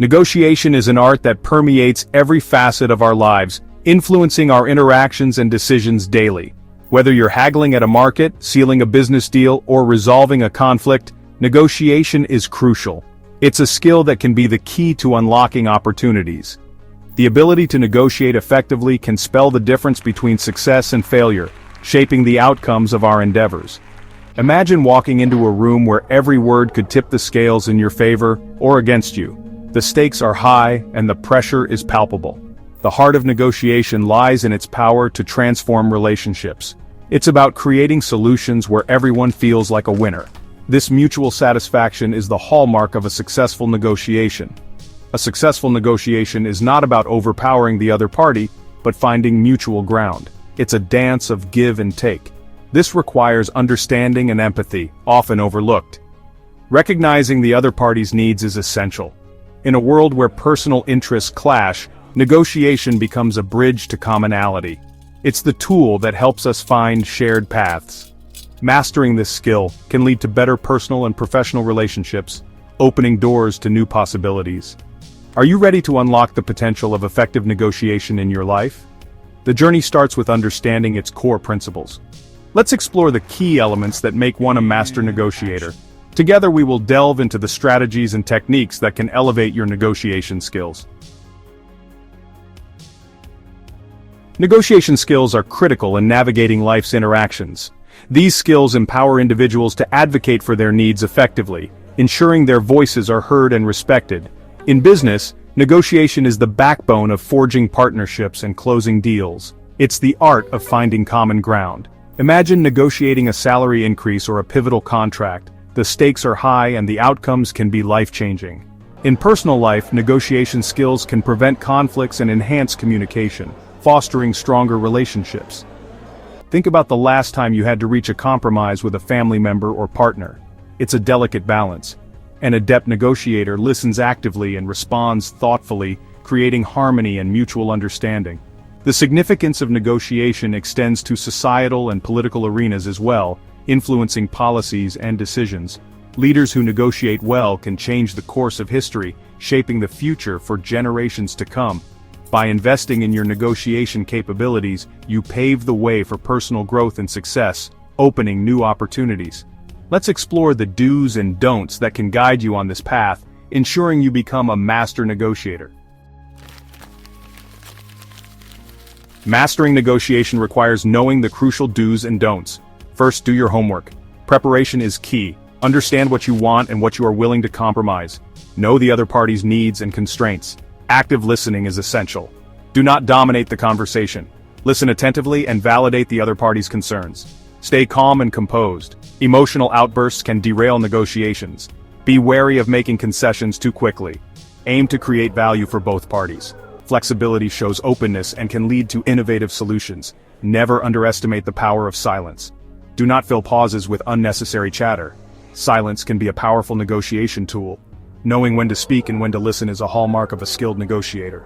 Negotiation is an art that permeates every facet of our lives, influencing our interactions and decisions daily. Whether you're haggling at a market, sealing a business deal, or resolving a conflict, negotiation is crucial. It's a skill that can be the key to unlocking opportunities. The ability to negotiate effectively can spell the difference between success and failure, shaping the outcomes of our endeavors. Imagine walking into a room where every word could tip the scales in your favor or against you. The stakes are high and the pressure is palpable. The heart of negotiation lies in its power to transform relationships. It's about creating solutions where everyone feels like a winner. This mutual satisfaction is the hallmark of a successful negotiation. A successful negotiation is not about overpowering the other party, but finding mutual ground. It's a dance of give and take. This requires understanding and empathy, often overlooked. Recognizing the other party's needs is essential. In a world where personal interests clash, negotiation becomes a bridge to commonality. It's the tool that helps us find shared paths. Mastering this skill can lead to better personal and professional relationships, opening doors to new possibilities. Are you ready to unlock the potential of effective negotiation in your life? The journey starts with understanding its core principles. Let's explore the key elements that make one a master negotiator. Together we will delve into the strategies and techniques that can elevate your negotiation skills. Negotiation skills are critical in navigating life's interactions. These skills empower individuals to advocate for their needs effectively, ensuring their voices are heard and respected. In business, negotiation is the backbone of forging partnerships and closing deals. It's the art of finding common ground. Imagine negotiating a salary increase or a pivotal contract. The stakes are high and the outcomes can be life-changing. In personal life, negotiation skills can prevent conflicts and enhance communication, fostering stronger relationships. Think about the last time you had to reach a compromise with a family member or partner. It's a delicate balance. An adept negotiator listens actively and responds thoughtfully, creating harmony and mutual understanding. The significance of negotiation extends to societal and political arenas as well, influencing policies and decisions. Leaders who negotiate well can change the course of history, shaping the future for generations to come. By investing in your negotiation capabilities, you pave the way for personal growth and success, opening new opportunities. Let's explore the do's and don'ts that can guide you on this path, ensuring you become a master negotiator. Mastering negotiation requires knowing the crucial do's and don'ts. First, do your homework. Preparation is key. Understand what you want and what you are willing to compromise. Know the other party's needs and constraints. Active listening is essential. Do not dominate the conversation. Listen attentively and validate the other party's concerns. Stay calm and composed. Emotional outbursts can derail negotiations. Be wary of making concessions too quickly. Aim to create value for both parties. Flexibility shows openness and can lead to innovative solutions. Never underestimate the power of silence. Do not fill pauses with unnecessary chatter. Silence can be a powerful negotiation tool. Knowing when to speak and when to listen is a hallmark of a skilled negotiator.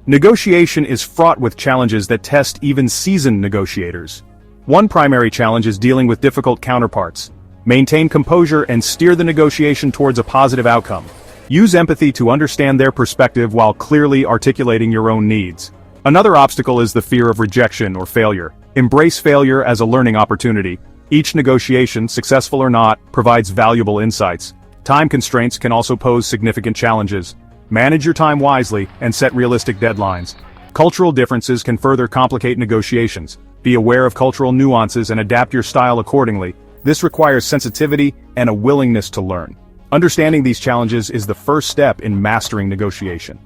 Negotiation is fraught with challenges that test even seasoned negotiators. One primary challenge is dealing with difficult counterparts. Maintain composure and steer the negotiation towards a positive outcome. Use empathy to understand their perspective while clearly articulating your own needs. Another obstacle is the fear of rejection or failure. Embrace failure as a learning opportunity. Each negotiation, successful or not, provides valuable insights. Time constraints can also pose significant challenges. Manage your time wisely and set realistic deadlines. Cultural differences can further complicate negotiations. Be aware of cultural nuances and adapt your style accordingly. This requires sensitivity and a willingness to learn. Understanding these challenges is the first step in mastering negotiation.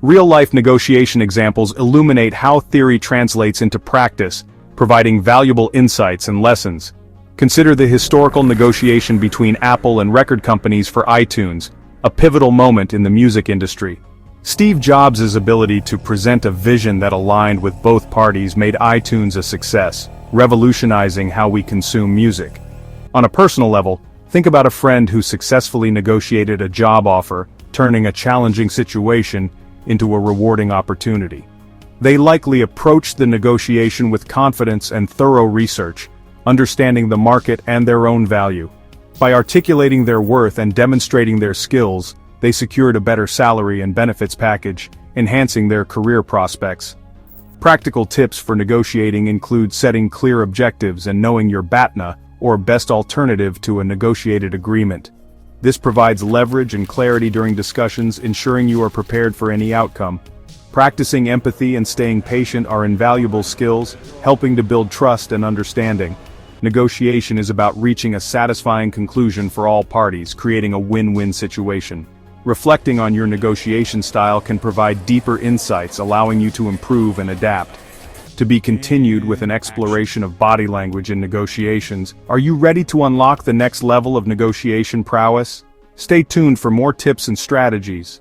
Real-life negotiation examples illuminate how theory translates into practice, providing valuable insights and lessons. Consider the historical negotiation between Apple and record companies for iTunes, a pivotal moment in the music industry. Steve Jobs' ability to present a vision that aligned with both parties made iTunes a success, revolutionizing how we consume music. On a personal level, think about a friend who successfully negotiated a job offer, turning a challenging situation into a rewarding opportunity. They likely approached the negotiation with confidence and thorough research, understanding the market and their own value. By articulating their worth and demonstrating their skills, they secured a better salary and benefits package, enhancing their career prospects. Practical tips for negotiating include setting clear objectives and knowing your BATNA, or best alternative to a negotiated agreement. This provides leverage and clarity during discussions, ensuring you are prepared for any outcome. Practicing empathy and staying patient are invaluable skills, helping to build trust and understanding. Negotiation is about reaching a satisfying conclusion for all parties, creating a win-win situation. Reflecting on your negotiation style can provide deeper insights, allowing you to improve and adapt. To be continued with an exploration of body language in negotiations. Are you ready to unlock the next level of negotiation prowess? Stay tuned for more tips and strategies.